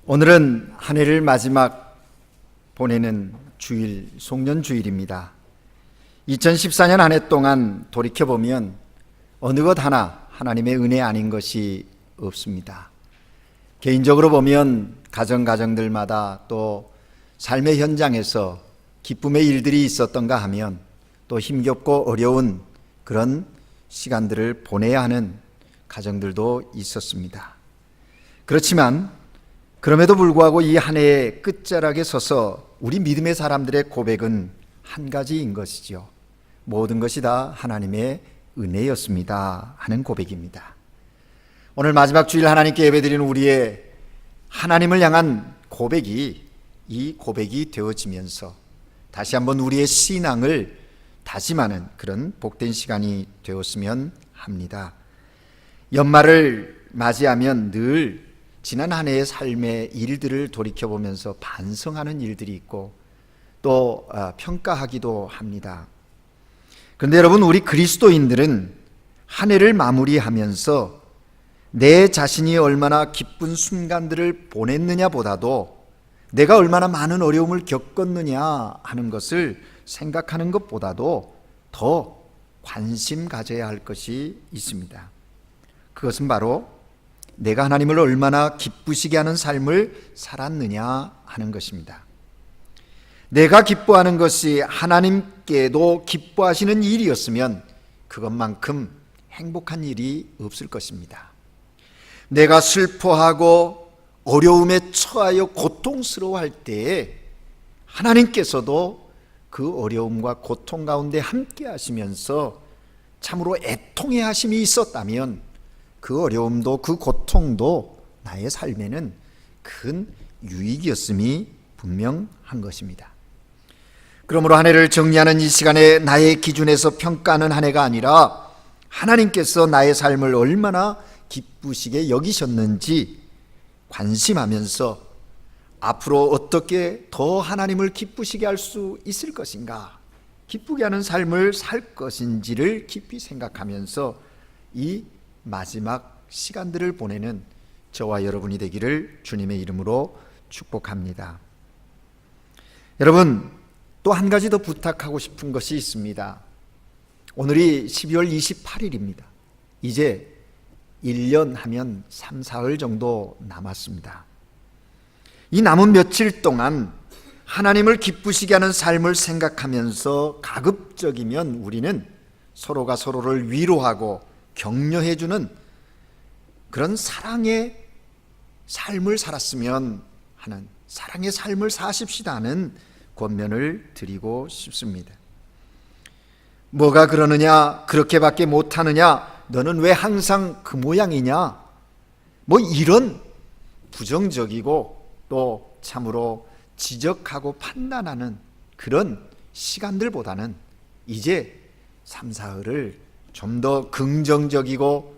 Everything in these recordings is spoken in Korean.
오늘은 한 해를 마지막 보내는 주일, 송년주일입니다. 2014년 한 해 동안 돌이켜보면 어느 것 하나 하나님의 은혜 아닌 것이 없습니다. 개인적으로 보면 가정들마다 또 삶의 현장에서 기쁨의 일들이 있었던가 하면 또 힘겹고 어려운 그런 시간들을 보내야 하는 가정들도 있었습니다. 그렇지만 그럼에도 불구하고 이 한 해의 끝자락에 서서 우리 믿음의 사람들의 고백은 한 가지인 것이죠. 모든 것이 다 하나님의 은혜였습니다 하는 고백입니다. 오늘 마지막 주일 하나님께 예배드리는 우리의 하나님을 향한 고백이 이 고백이 되어지면서 다시 한번 우리의 신앙을 다짐하는 그런 복된 시간이 되었으면 합니다. 연말을 맞이하면 늘 지난 한 해의 삶의 일들을 돌이켜보면서 반성하는 일들이 있고 또 평가하기도 합니다. 그런데 여러분, 우리 그리스도인들은 한 해를 마무리하면서 내 자신이 얼마나 기쁜 순간들을 보냈느냐 보다도 내가 얼마나 많은 어려움을 겪었느냐 하는 것을 생각하는 것보다도 더 관심 가져야 할 것이 있습니다. 그것은 바로 내가 하나님을 얼마나 기쁘시게 하는 삶을 살았느냐 하는 것입니다. 내가 기뻐하는 것이 하나님께도 기뻐하시는 일이었으면 그것만큼 행복한 일이 없을 것입니다. 내가 슬퍼하고 어려움에 처하여 고통스러워할 때에 하나님께서도 그 어려움과 고통 가운데 함께 하시면서 참으로 애통의 하심이 있었다면 그 어려움도 그 고통도 나의 삶에는 큰 유익이었음이 분명한 것입니다. 그러므로 한 해를 정리하는 이 시간에 나의 기준에서 평가하는 한 해가 아니라 하나님께서 나의 삶을 얼마나 기쁘시게 여기셨는지 관심하면서 앞으로 어떻게 더 하나님을 기쁘시게 할 수 있을 것인가, 기쁘게 하는 삶을 살 것인지를 깊이 생각하면서 이 마지막 시간들을 보내는 저와 여러분이 되기를 주님의 이름으로 축복합니다. 여러분, 또 한 가지 더 부탁하고 싶은 것이 있습니다. 오늘이 12월 28일입니다. 이제 1년 하면 3, 4일 정도 남았습니다. 이 남은 며칠 동안 하나님을 기쁘시게 하는 삶을 생각하면서 가급적이면 우리는 서로가 서로를 위로하고 격려해주는 그런 사랑의 삶을 살았으면 하는, 사랑의 삶을 사십시다 하는 권면을 드리고 싶습니다. 뭐가 그러느냐, 그렇게밖에 못하느냐, 너는 왜 항상 그 모양이냐, 뭐 이런 부정적이고 또 참으로 지적하고 판단하는 그런 시간들보다는 이제 3, 4일을 좀 더 긍정적이고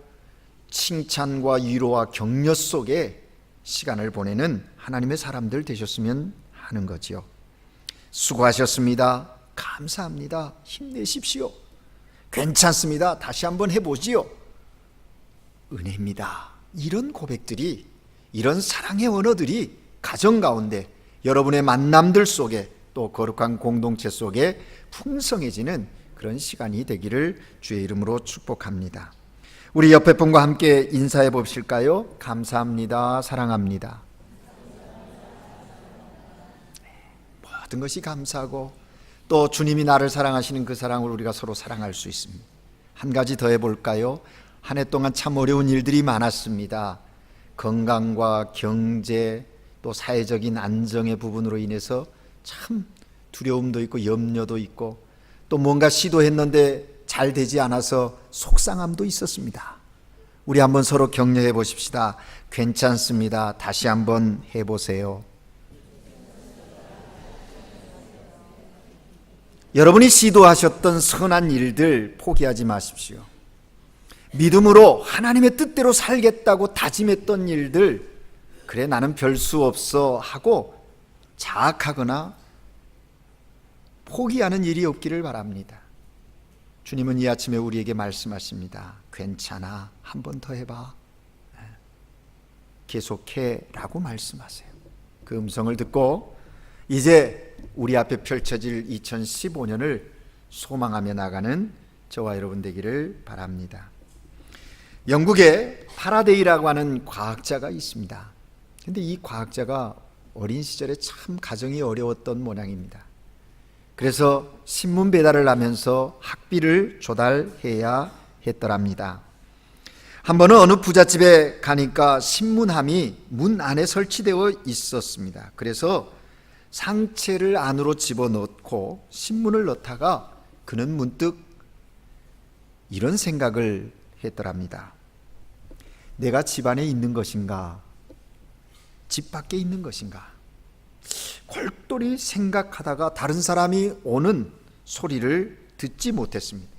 칭찬과 위로와 격려 속에 시간을 보내는 하나님의 사람들 되셨으면 하는 거지요. 수고하셨습니다. 감사합니다. 힘내십시오. 괜찮습니다. 다시 한번 해보지요. 은혜입니다. 이런 고백들이, 이런 사랑의 언어들이 가정 가운데 여러분의 만남들 속에 또 거룩한 공동체 속에 풍성해지는 그런 시간이 되기를 주의 이름으로 축복합니다. 우리 옆에 분과 함께 인사해 보실까요? 감사합니다. 사랑합니다. 모든 것이 감사하고 또 주님이 나를 사랑하시는 그 사랑을 우리가 서로 사랑할 수 있습니다. 한 가지 더 해볼까요? 한 해 동안 참 어려운 일들이 많았습니다. 건강과 경제 또 사회적인 안정의 부분으로 인해서 참 두려움도 있고 염려도 있고 또 뭔가 시도했는데 잘 되지 않아서 속상함도 있었습니다. 우리 한번 서로 격려해 보십시다. 괜찮습니다. 다시 한번 해보세요. 여러분이 시도하셨던 선한 일들 포기하지 마십시오. 믿음으로 하나님의 뜻대로 살겠다고 다짐했던 일들, 그래 나는 별 수 없어 하고 자학하거나 포기하는 일이 없기를 바랍니다. 주님은 이 아침에 우리에게 말씀하십니다. 괜찮아, 한 번 더 해봐, 계속해 라고 말씀하세요. 그 음성을 듣고 이제 우리 앞에 펼쳐질 2015년을 소망하며 나가는 저와 여러분 되기를 바랍니다. 영국에 파라데이라고 하는 과학자가 있습니다. 근데 이 과학자가 어린 시절에 참 가정이 어려웠던 모양입니다. 그래서 신문 배달을 하면서 학비를 조달해야 했더랍니다. 한 번은 어느 부잣집에 가니까 신문함이 문 안에 설치되어 있었습니다. 그래서 상체를 안으로 집어넣고 신문을 넣다가 그는 문득 이런 생각을 했더랍니다. 내가 집 안에 있는 것인가? 집 밖에 있는 것인가? 골똘히 생각하다가 다른 사람이 오는 소리를 듣지 못했습니다.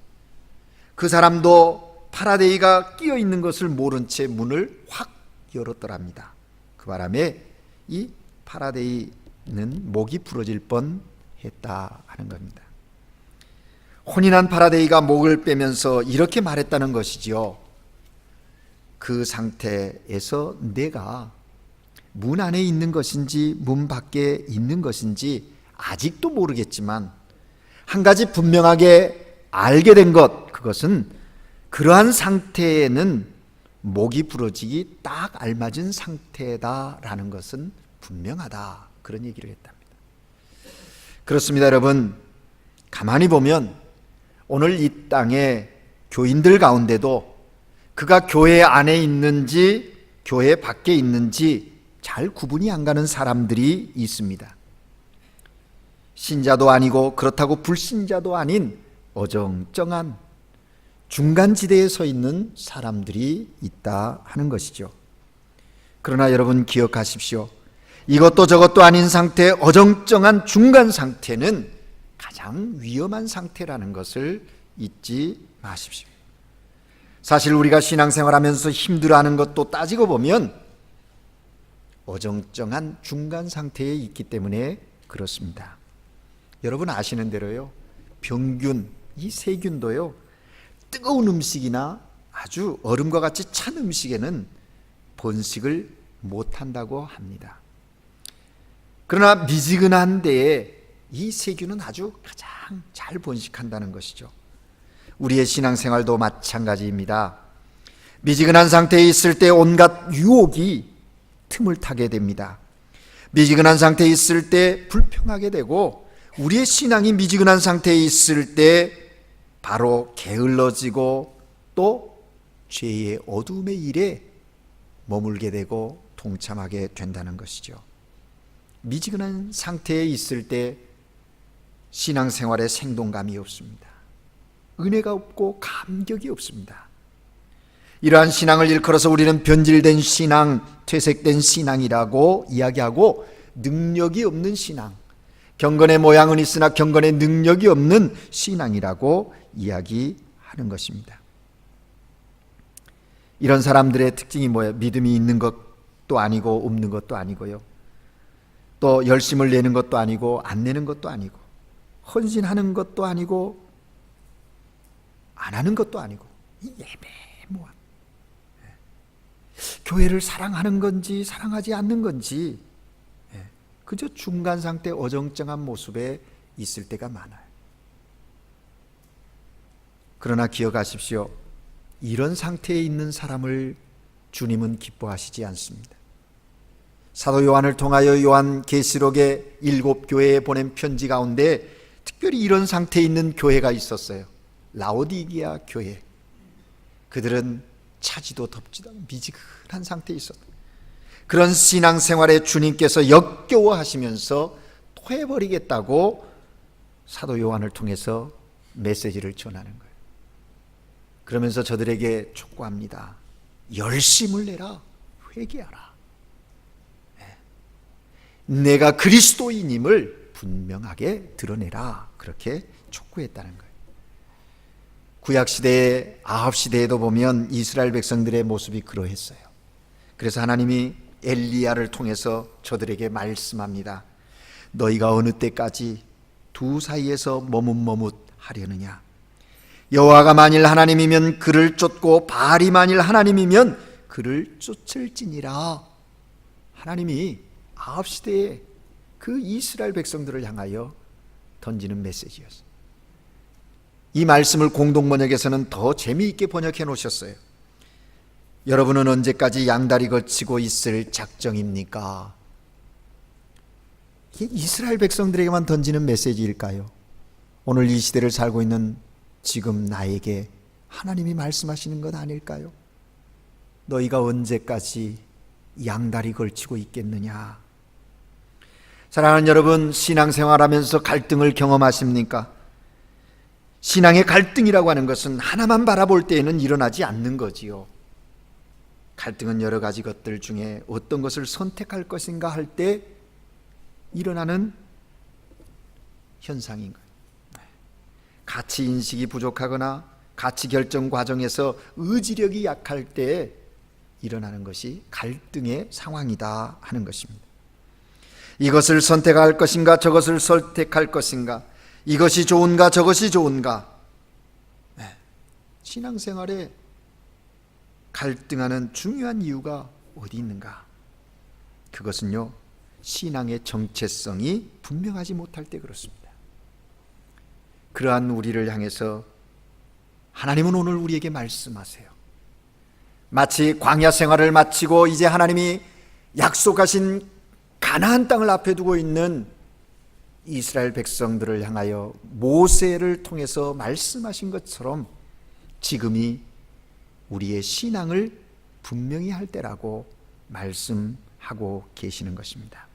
그 사람도 파라데이가 끼어 있는 것을 모른 채 문을 확 열었더랍니다. 그 바람에 이 파라데이는 목이 부러질 뻔했다 하는 겁니다. 혼인한 파라데이가 목을 빼면서 이렇게 말했다는 것이지요. 그 상태에서 내가 문 안에 있는 것인지 문 밖에 있는 것인지 아직도 모르겠지만 한 가지 분명하게 알게 된 것, 그것은 그러한 상태에는 목이 부러지기 딱 알맞은 상태다라는 것은 분명하다, 그런 얘기를 했답니다. 그렇습니다. 여러분, 가만히 보면 오늘 이 땅에 교인들 가운데도 그가 교회 안에 있는지 교회 밖에 있는지 잘 구분이 안 가는 사람들이 있습니다. 신자도 아니고 그렇다고 불신자도 아닌 어정쩡한 중간지대에 서 있는 사람들이 있다 하는 것이죠. 그러나 여러분 기억하십시오. 이것도 저것도 아닌 상태, 어정쩡한 중간 상태는 가장 위험한 상태라는 것을 잊지 마십시오. 사실 우리가 신앙생활하면서 힘들어하는 것도 따지고 보면 어정쩡한 중간 상태에 있기 때문에 그렇습니다. 여러분 아시는 대로요, 병균, 이 세균도요, 뜨거운 음식이나 아주 얼음과 같이 찬 음식에는 번식을 못한다고 합니다. 그러나 미지근한 데에 이 세균은 아주 가장 잘 번식한다는 것이죠. 우리의 신앙생활도 마찬가지입니다. 미지근한 상태에 있을 때 온갖 유혹이 틈을 타게 됩니다. 미지근한 상태에 있을 때 불평하게 되고, 우리의 신앙이 미지근한 상태에 있을 때 바로 게을러지고 또 죄의 어두움의 일에 머물게 되고 동참하게 된다는 것이죠. 미지근한 상태에 있을 때 신앙생활에 생동감이 없습니다. 은혜가 없고 감격이 없습니다. 이러한 신앙을 일컬어서 우리는 변질된 신앙, 퇴색된 신앙이라고 이야기하고, 능력이 없는 신앙, 경건의 모양은 있으나 경건의 능력이 없는 신앙이라고 이야기하는 것입니다. 이런 사람들의 특징이 뭐예요? 믿음이 있는 것도 아니고 없는 것도 아니고요, 또 열심을 내는 것도 아니고 안 내는 것도 아니고, 헌신하는 것도 아니고 안 하는 것도 아니고, 이 애매모호한, 교회를 사랑하는 건지 사랑하지 않는 건지 그저 중간 상태 어정쩡한 모습에 있을 때가 많아요. 그러나 기억하십시오. 이런 상태에 있는 사람을 주님은 기뻐하시지 않습니다. 사도 요한을 통하여 요한계시록의 7교회에 보낸 편지 가운데 특별히 이런 상태에 있는 교회가 있었어요. 라오디게아 교회. 그들은 차지도 덥지도 않은 미지근한 상태에 있었다. 그런 신앙생활에 주님께서 역겨워하시면서 토해버리겠다고 사도 요한을 통해서 메시지를 전하는 거예요. 그러면서 저들에게 촉구합니다. 열심을 내라. 회개하라. 내가 그리스도인임을 분명하게 드러내라. 그렇게 촉구했다는 거예요. 구약시대의 아합시대에도 보면 이스라엘 백성들의 모습이 그러했어요. 그래서 하나님이 엘리야를 통해서 저들에게 말씀합니다. 너희가 어느 때까지 두 사이에서 머뭇머뭇하려느냐. 여호와가 만일 하나님이면 그를 쫓고 바알이 만일 하나님이면 그를 쫓을지니라. 하나님이 아합 시대에 그 이스라엘 백성들을 향하여 던지는 메시지였어요. 이 말씀을 공동번역에서는 더 재미있게 번역해 놓으셨어요. 여러분은 언제까지 양다리 걸치고 있을 작정입니까? 이게 이스라엘 백성들에게만 던지는 메시지일까요? 오늘 이 시대를 살고 있는 지금 나에게 하나님이 말씀하시는 것 아닐까요? 너희가 언제까지 양다리 걸치고 있겠느냐? 사랑하는 여러분, 신앙생활하면서 갈등을 경험하십니까? 신앙의 갈등이라고 하는 것은 하나만 바라볼 때에는 일어나지 않는 거지요. 갈등은 여러 가지 것들 중에 어떤 것을 선택할 것인가 할 때 일어나는 현상인 거예요. 가치 인식이 부족하거나 가치 결정 과정에서 의지력이 약할 때 일어나는 것이 갈등의 상황이다 하는 것입니다. 이것을 선택할 것인가 저것을 선택할 것인가, 이것이 좋은가 저것이 좋은가. 신앙생활에 갈등하는 중요한 이유가 어디 있는가? 그것은요, 신앙의 정체성이 분명하지 못할 때 그렇습니다. 그러한 우리를 향해서 하나님은 오늘 우리에게 말씀하세요. 마치 광야 생활을 마치고 이제 하나님이 약속하신 가나안 땅을 앞에 두고 있는 이스라엘 백성들을 향하여 모세를 통해서 말씀하신 것처럼 지금이 우리의 신앙을 분명히 할 때라고 말씀하고 계시는 것입니다.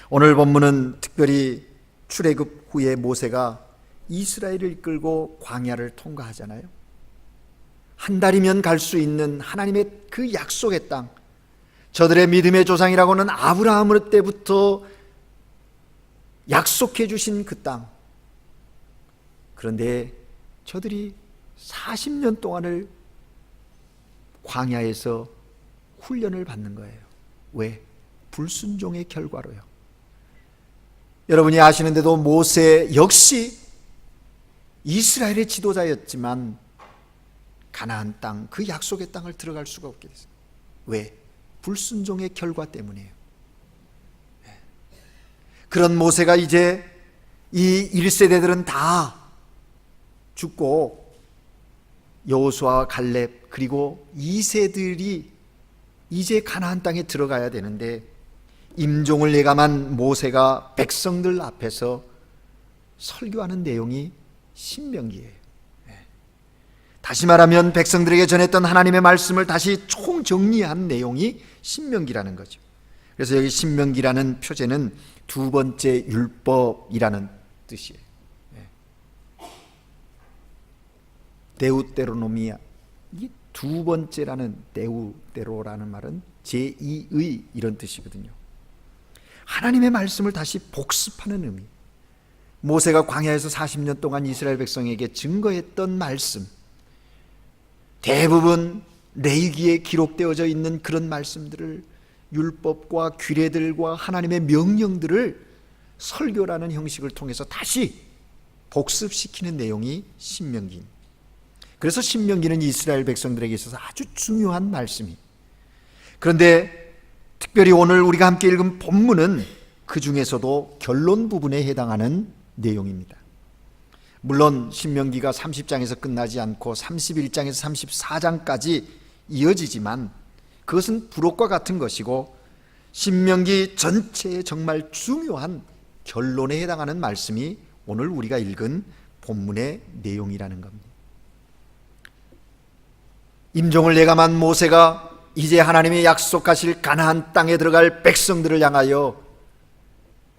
오늘 본문은 특별히 출애굽 후에 모세가 이스라엘을 이끌고 광야를 통과하잖아요. 한 달이면 갈 수 있는 하나님의 그 약속의 땅, 저들의 믿음의 조상이라고는 아브라함 때부터 약속해 주신 그 땅. 그런데 저들이 40년 동안을 광야에서 훈련을 받는 거예요. 왜? 불순종의 결과로요. 여러분이 아시는데도 모세 역시 이스라엘의 지도자였지만 가나안 땅, 그 약속의 땅을 들어갈 수가 없게 됐어요. 왜? 불순종의 결과 때문이에요. 그런 모세가 이제 이 1세대들은 다 죽고 여호수아와 갈렙 그리고 2세들이 이제 가나안 땅에 들어가야 되는데 임종을 예감한 모세가 백성들 앞에서 설교하는 내용이 신명기예요. 다시 말하면 백성들에게 전했던 하나님의 말씀을 다시 총정리한 내용이 신명기라는 거죠. 그래서 여기 신명기라는 표제는 두 번째 율법이라는 뜻이에요. 데우테로노미아, 이 두 번째라는 데우테로라는 말은 제2의 이런 뜻이거든요. 하나님의 말씀을 다시 복습하는 의미. 모세가 광야에서 40년 동안 이스라엘 백성에게 증거했던 말씀, 대부분 레위기에 기록되어져 있는 그런 말씀들을, 율법과 규례들과 하나님의 명령들을 설교라는 형식을 통해서 다시 복습시키는 내용이 신명기입니다. 그래서 신명기는 이스라엘 백성들에게 있어서 아주 중요한 말씀이. 그런데 특별히 오늘 우리가 함께 읽은 본문은 그 중에서도 결론 부분에 해당하는 내용입니다. 물론 신명기가 30장에서 끝나지 않고 31장에서 34장까지 이어지지만 그것은 부록과 같은 것이고 신명기 전체에 정말 중요한 결론에 해당하는 말씀이 오늘 우리가 읽은 본문의 내용이라는 겁니다. 임종을 예감한 모세가 이제 하나님이 약속하실 가나안 땅에 들어갈 백성들을 향하여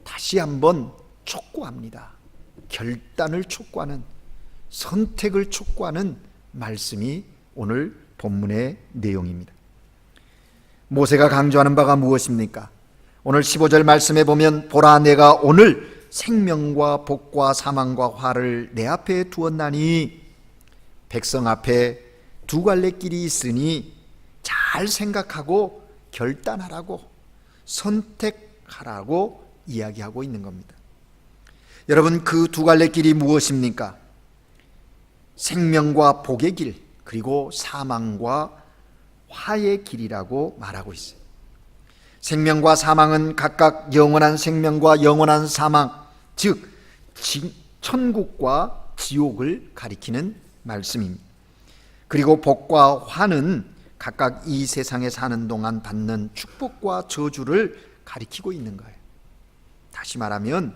다시 한번 촉구합니다. 결단을 촉구하는, 선택을 촉구하는 말씀이 오늘 본문의 내용입니다. 모세가 강조하는 바가 무엇입니까? 오늘 15절 말씀에 보면 보라 내가 오늘 생명과 복과 사망과 화를 내 앞에 두었나니 백성 앞에 두 갈래 길이 있으니 잘 생각하고 결단하라고, 선택하라고 이야기하고 있는 겁니다. 여러분, 그 두 갈래 길이 무엇입니까? 생명과 복의 길, 그리고 사망과 화의 길이라고 말하고 있어요. 생명과 사망은 각각 영원한 생명과 영원한 사망, 즉 천국과 지옥을 가리키는 말씀입니다. 그리고 복과 화는 각각 이 세상에 사는 동안 받는 축복과 저주를 가리키고 있는 거예요. 다시 말하면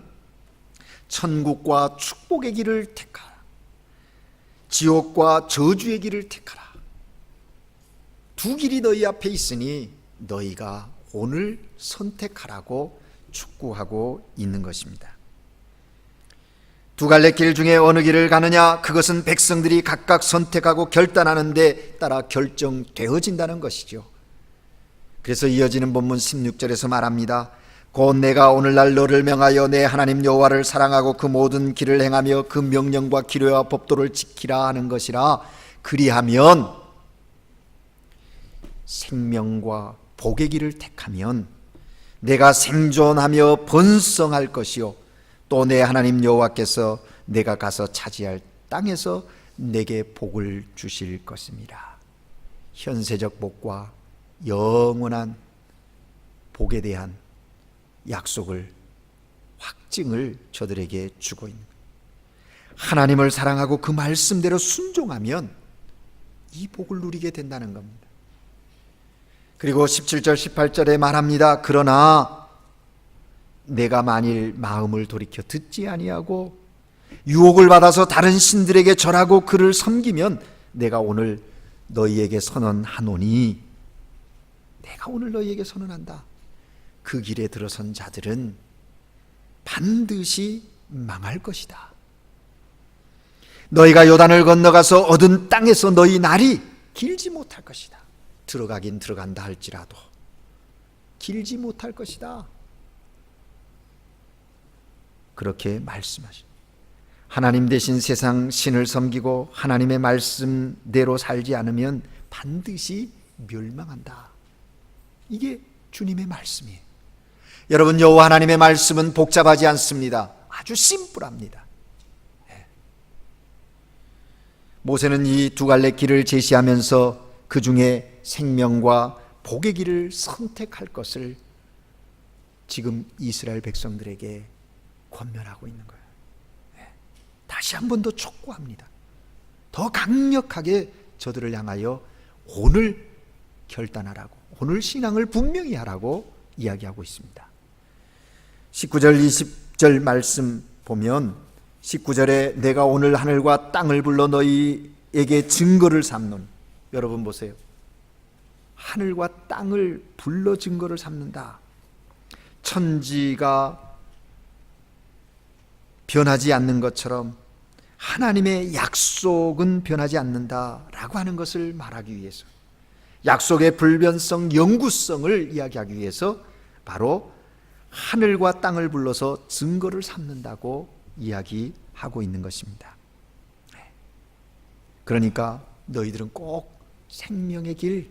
천국과 축복의 길을 택하라, 지옥과 저주의 길을 택하라. 두 길이 너희 앞에 있으니 너희가 오늘 선택하라고 촉구하고 있는 것입니다. 두 갈래 길 중에 어느 길을 가느냐, 그것은 백성들이 각각 선택하고 결단하는 데 따라 결정되어진다는 것이죠. 그래서 이어지는 본문 16절에서 말합니다. 곧 내가 오늘날 너를 명하여 내 하나님 여호와를 사랑하고 그 모든 길을 행하며 그 명령과 기례와 법도를 지키라 하는 것이라. 그리하면 생명과 복의 길을 택하면 내가 생존하며 번성할 것이요, 또 내 하나님 여호와께서 내가 가서 차지할 땅에서 내게 복을 주실 것입니다. 현세적 복과 영원한 복에 대한 약속을, 확증을 저들에게 주고 있는 거예요. 하나님을 사랑하고 그 말씀대로 순종하면 이 복을 누리게 된다는 겁니다. 그리고 17절 18절에 말합니다. 그러나 내가 만일 마음을 돌이켜 듣지 아니하고 유혹을 받아서 다른 신들에게 절하고 그를 섬기면 내가 오늘 너희에게 선언하노니, 내가 오늘 너희에게 선언한다. 그 길에 들어선 자들은 반드시 망할 것이다. 너희가 요단을 건너가서 얻은 땅에서 너희 날이 길지 못할 것이다. 들어가긴 들어간다 할지라도 길지 못할 것이다. 그렇게 말씀하십니다. 하나님 대신 세상 신을 섬기고 하나님의 말씀대로 살지 않으면 반드시 멸망한다. 이게 주님의 말씀이에요. 여러분, 여호와 하나님의 말씀은 복잡하지 않습니다. 아주 심플합니다. 모세는 이 두 갈래 길을 제시하면서 그 중에 생명과 복의 길을 선택할 것을 지금 이스라엘 백성들에게 권면하고 있는 거예요. 다시 한 번 더 촉구합니다. 더 강력하게 저들을 향하여 오늘 결단하라고, 오늘 신앙을 분명히 하라고 이야기하고 있습니다. 19절 20절 말씀 보면 19절에 내가 오늘 하늘과 땅을 불러 너희에게 증거를 삼는, 여러분 보세요. 하늘과 땅을 불러 증거를 삼는다. 천지가 변하지 않는 것처럼 하나님의 약속은 변하지 않는다라고 하는 것을 말하기 위해서, 약속의 불변성, 영구성을 이야기하기 위해서 바로 하늘과 땅을 불러서 증거를 삼는다고 이야기하고 있는 것입니다. 그러니까 너희들은 꼭 생명의 길,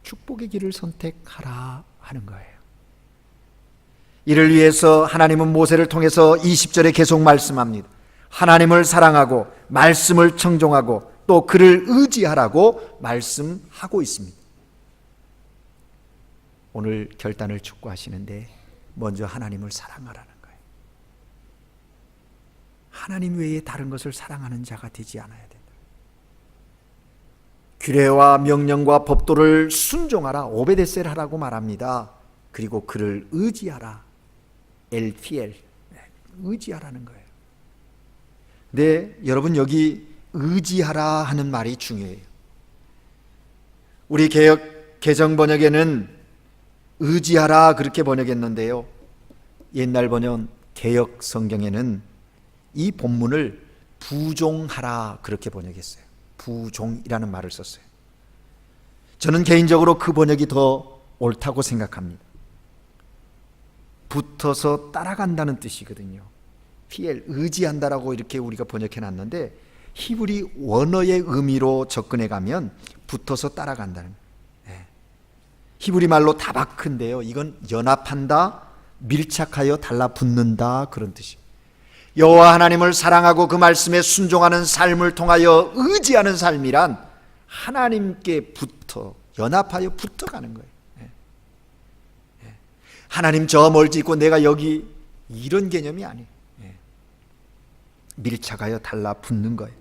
축복의 길을 선택하라 하는 거예요. 이를 위해서 하나님은 모세를 통해서 20절에 계속 말씀합니다. 하나님을 사랑하고 말씀을 청종하고 또 그를 의지하라고 말씀하고 있습니다. 오늘 결단을 촉구하시는데 먼저 하나님을 사랑하라는 거예요. 하나님 외에 다른 것을 사랑하는 자가 되지 않아야 된다. 규례와 명령과 법도를 순종하라, 오베데셀 하라고 말합니다. 그리고 그를 의지하라, 엘피엘, 의지하라는 거예요. 네, 여러분, 여기 의지하라 하는 말이 중요해요. 우리 개정 번역에는 의지하라 그렇게 번역했는데요, 옛날 번역 개역 성경에는 이 본문을 부종하라 그렇게 번역했어요. 부종이라는 말을 썼어요. 저는 개인적으로 그 번역이 더 옳다고 생각합니다. 붙어서 따라간다는 뜻이거든요. 피엘, 의지한다라고 이렇게 우리가 번역해 놨는데 히브리 원어의 의미로 접근해 가면 붙어서 따라간다는, 히브리 말로 다바크인데요, 이건 연합한다, 밀착하여 달라붙는다 그런 뜻이에요. 여호와 하나님을 사랑하고 그 말씀에 순종하는 삶을 통하여 의지하는 삶이란 하나님께 붙어, 연합하여 붙어가는 거예요. 하나님 저 멀지 있고 내가 여기, 이런 개념이 아니에요. 밀착하여 달라붙는 거예요.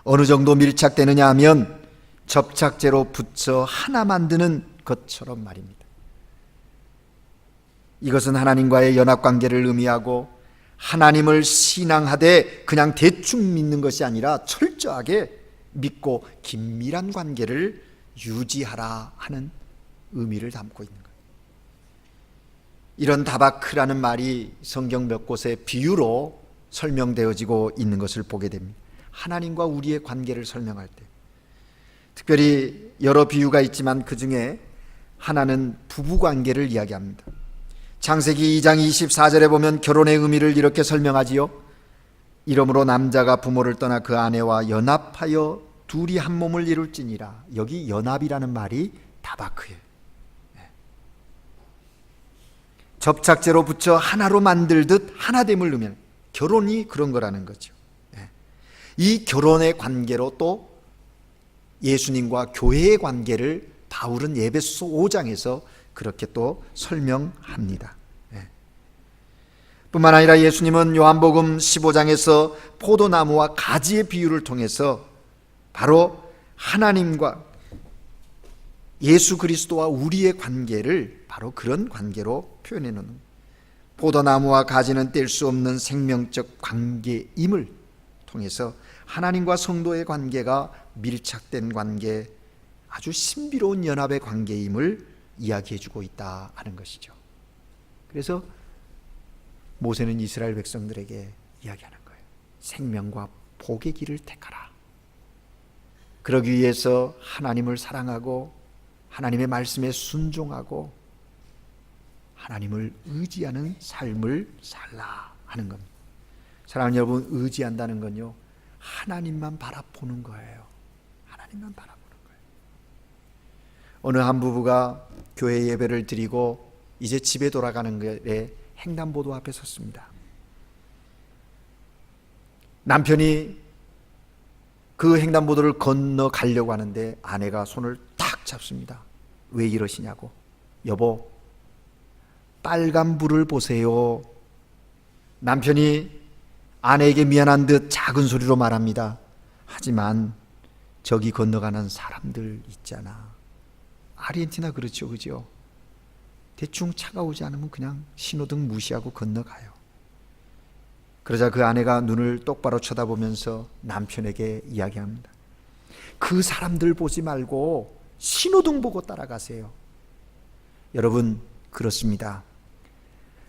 어느 정도 밀착되느냐 하면 접착제로 붙여 하나 만드는 것처럼 말입니다. 이것은 하나님과의 연합관계를 의미하고 하나님을 신앙하되 그냥 대충 믿는 것이 아니라 철저하게 믿고 긴밀한 관계를 유지하라 하는 의미를 담고 있는 거예요. 이런 다바크라는 말이 성경 몇 곳에 비유로 설명되어지고 있는 것을 보게 됩니다. 하나님과 우리의 관계를 설명할 때 특별히 여러 비유가 있지만 그 중에 하나는 부부관계를 이야기합니다. 창세기 2장 24절에 보면 결혼의 의미를 이렇게 설명하지요. 이러므로 남자가 부모를 떠나 그 아내와 연합하여 둘이 한 몸을 이룰지니라. 여기 연합이라는 말이 다바크예요. 접착제로 붙여 하나로 만들듯 하나됨을 의미하는, 결혼이 그런 거라는 거죠. 이 결혼의 관계로 또 예수님과 교회의 관계를 바울은 에베소서 5장에서 그렇게 또 설명합니다. 뿐만 아니라 예수님은 요한복음 15장에서 포도나무와 가지의 비유를 통해서 바로 하나님과 예수 그리스도와 우리의 관계를 바로 그런 관계로 표현해 놓는, 포도나무와 가지는 뗄 수 없는 생명적 관계임을 통해서 하나님과 성도의 관계가 밀착된 관계, 아주 신비로운 연합의 관계임을 이야기해 주고 있다 하는 것이죠. 그래서 모세는 이스라엘 백성들에게 이야기하는 거예요. 생명과 복의 길을 택하라. 그러기 위해서 하나님을 사랑하고 하나님의 말씀에 순종하고 하나님을 의지하는 삶을 살라 하는 겁니다. 사랑하는 여러분, 의지한다는 건요, 하나님만 바라보는 거예요. 하나님만 바라보는 거예요. 어느 한 부부가 교회 예배를 드리고 이제 집에 돌아가는 길에 횡단보도 앞에 섰습니다. 남편이 그 횡단보도를 건너가려고 하는데 아내가 손을 탁 잡습니다. 왜 이러시냐고. 여보, 빨간 불을 보세요. 남편이 아내에게 미안한 듯 작은 소리로 말합니다. 하지만 저기 건너가는 사람들 있잖아. 아르헨티나 그렇죠, 그죠? 대충 차가 오지 않으면 그냥 신호등 무시하고 건너가요. 그러자 그 아내가 눈을 똑바로 쳐다보면서 남편에게 이야기합니다. 그 사람들 보지 말고 신호등 보고 따라가세요. 여러분, 그렇습니다.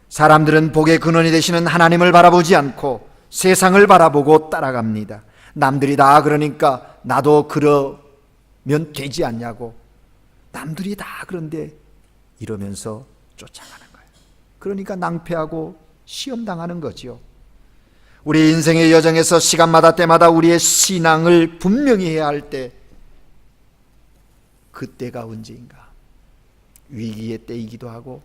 사람들은 복의 근원이 되시는 하나님을 바라보지 않고 세상을 바라보고 따라갑니다. 남들이 다 그러니까 나도 그러면 되지 않냐고, 남들이 다 그런데 이러면서 쫓아가는 거예요. 그러니까 낭패하고 시험당하는 거죠. 우리 인생의 여정에서 시간마다 때마다 우리의 신앙을 분명히 해야 할 때, 그때가 언제인가? 위기의 때이기도 하고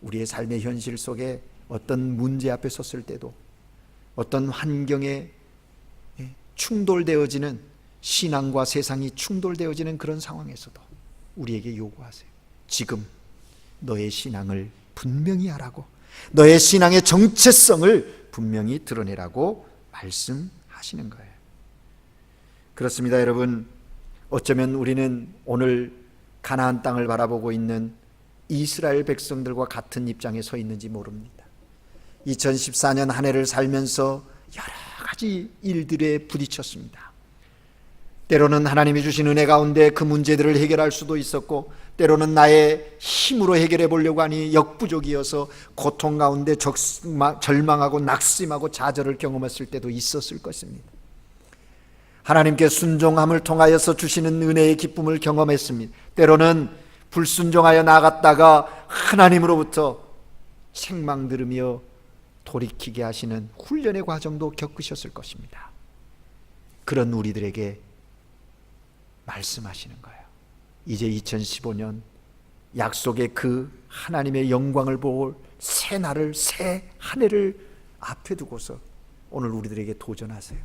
우리의 삶의 현실 속에 어떤 문제 앞에 섰을 때도, 어떤 환경에 충돌되어지는, 신앙과 세상이 충돌되어지는 그런 상황에서도 우리에게 요구하세요. 지금 너의 신앙을 분명히 하라고, 너의 신앙의 정체성을 분명히 드러내라고 말씀하시는 거예요. 그렇습니다, 여러분. 어쩌면 우리는 오늘 가나안 땅을 바라보고 있는 이스라엘 백성들과 같은 입장에 서 있는지 모릅니다. 2014년 한 해를 살면서 여러 가지 일들에 부딪혔습니다. 때로는 하나님이 주신 은혜 가운데 그 문제들을 해결할 수도 있었고, 때로는 나의 힘으로 해결해 보려고 하니 역부족이어서 고통 가운데 절망하고 낙심하고 좌절을 경험했을 때도 있었을 것입니다. 하나님께 순종함을 통하여서 주시는 은혜의 기쁨을 경험했습니다. 때로는 불순종하여 나갔다가 하나님으로부터 책망 들으며 돌이키게 하시는 훈련의 과정도 겪으셨을 것입니다. 그런 우리들에게 말씀하시는 거예요. 이제 2015년 약속의 그 하나님의 영광을 볼 새 날을, 새 한 해를 앞에 두고서 오늘 우리들에게 도전하세요.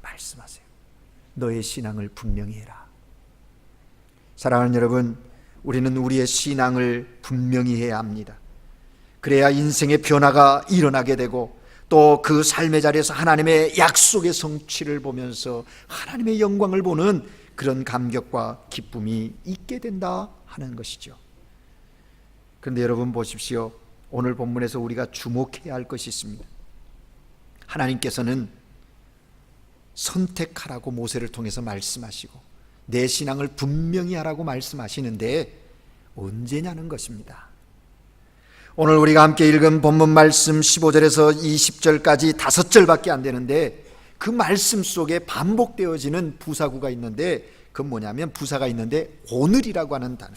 말씀하세요. 너의 신앙을 분명히 해라. 사랑하는 여러분, 우리는 우리의 신앙을 분명히 해야 합니다. 그래야 인생의 변화가 일어나게 되고 또 그 삶의 자리에서 하나님의 약속의 성취를 보면서 하나님의 영광을 보는 그런 감격과 기쁨이 있게 된다 하는 것이죠. 그런데 여러분 보십시오. 오늘 본문에서 우리가 주목해야 할 것이 있습니다. 하나님께서는 선택하라고 모세를 통해서 말씀하시고 내 신앙을 분명히 하라고 말씀하시는데 언제냐는 것입니다. 오늘 우리가 함께 읽은 본문 말씀 15절에서 20절까지 5절밖에 안 되는데 그 말씀 속에 반복되어지는 부사구가 있는데 그건 뭐냐면 부사가 있는데 오늘이라고 하는 단어.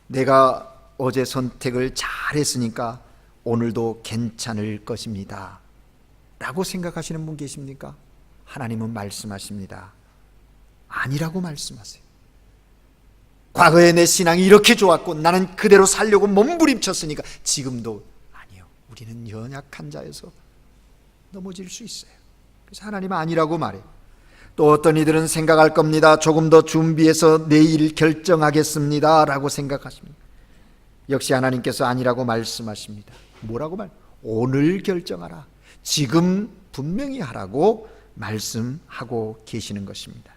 내가 어제 선택을 잘했으니까 오늘도 괜찮을 것입니다 라고 생각하시는 분 계십니까? 하나님은 말씀하십니다. 아니라고 말씀하세요. 과거에 내 신앙이 이렇게 좋았고 나는 그대로 살려고 몸부림쳤으니까 지금도 아니요. 우리는 연약한 자여서 넘어질 수 있어요. 그래서 하나님은 아니라고 말해요. 또 어떤 이들은 생각할 겁니다. 조금 더 준비해서 내일 결정하겠습니다 라고 생각하십니다. 역시 하나님께서 아니라고 말씀하십니다. 뭐라고 오늘 결정하라. 지금 분명히 하라고 말씀하고 계시는 것입니다.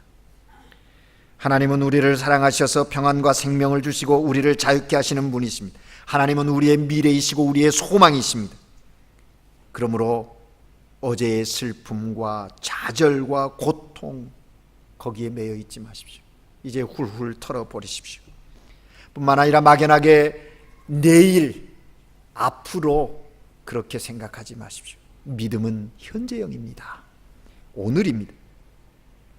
하나님은 우리를 사랑하셔서 평안과 생명을 주시고 우리를 자유케 하시는 분이십니다. 하나님은 우리의 미래이시고 우리의 소망이십니다. 그러므로 어제의 슬픔과 좌절과 고통 거기에 매여 있지 마십시오. 이제 훌훌 털어버리십시오. 뿐만 아니라 막연하게 내일, 앞으로 그렇게 생각하지 마십시오. 믿음은 현재형입니다. 오늘입니다.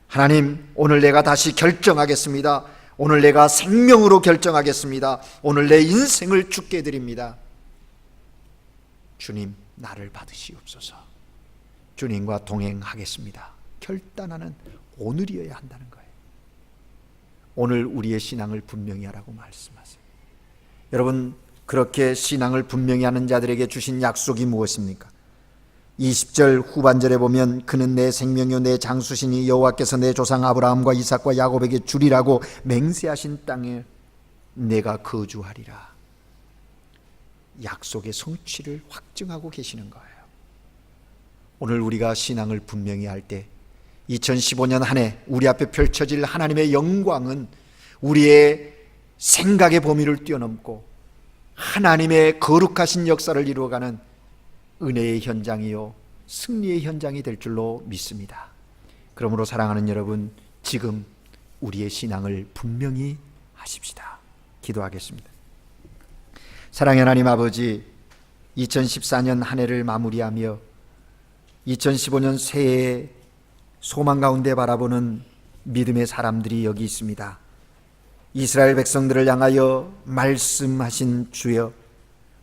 하나님, 오늘 내가 다시 결정하겠습니다. 오늘 내가 생명으로 결정하겠습니다. 오늘 내 인생을 주께 드립니다. 주님, 나를 받으시옵소서. 주님과 동행하겠습니다. 결단하는 오늘이어야 한다는 거예요. 오늘 우리의 신앙을 분명히 하라고 말씀하세요. 여러분, 그렇게 신앙을 분명히 하는 자들에게 주신 약속이 무엇입니까? 20절 후반절에 보면 그는 내 생명이요 내 장수시니 여호와께서 내 조상 아브라함과 이삭과 야곱에게 주리라고 맹세하신 땅에 내가 거주하리라. 약속의 성취를 확증하고 계시는 거예요. 오늘 우리가 신앙을 분명히 할 때 2015년 한 해 우리 앞에 펼쳐질 하나님의 영광은 우리의 생각의 범위를 뛰어넘고 하나님의 거룩하신 역사를 이루어가는 은혜의 현장이요 승리의 현장이 될 줄로 믿습니다. 그러므로 사랑하는 여러분, 지금 우리의 신앙을 분명히 하십시다. 기도하겠습니다. 사랑의 하나님 아버지, 2014년 한 해를 마무리하며 2015년 새해의 소망 가운데 바라보는 믿음의 사람들이 여기 있습니다. 이스라엘 백성들을 향하여 말씀하신 주여,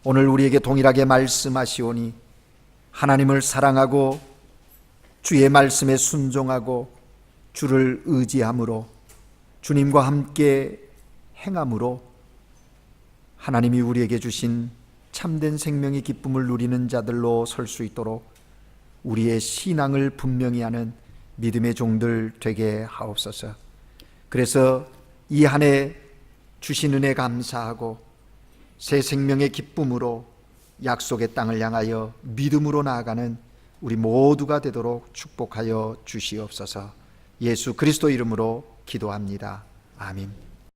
오늘 우리에게 동일하게 말씀하시오니 하나님을 사랑하고 주의 말씀에 순종하고 주를 의지함으로 주님과 함께 행함으로 하나님이 우리에게 주신 참된 생명의 기쁨을 누리는 자들로 설 수 있도록 우리의 신앙을 분명히 하는 믿음의 종들 되게 하옵소서. 그래서 이 한 해 주신 은혜 감사하고 새 생명의 기쁨으로 약속의 땅을 향하여 믿음으로 나아가는 우리 모두가 되도록 축복하여 주시옵소서. 예수 그리스도 이름으로 기도합니다. 아멘.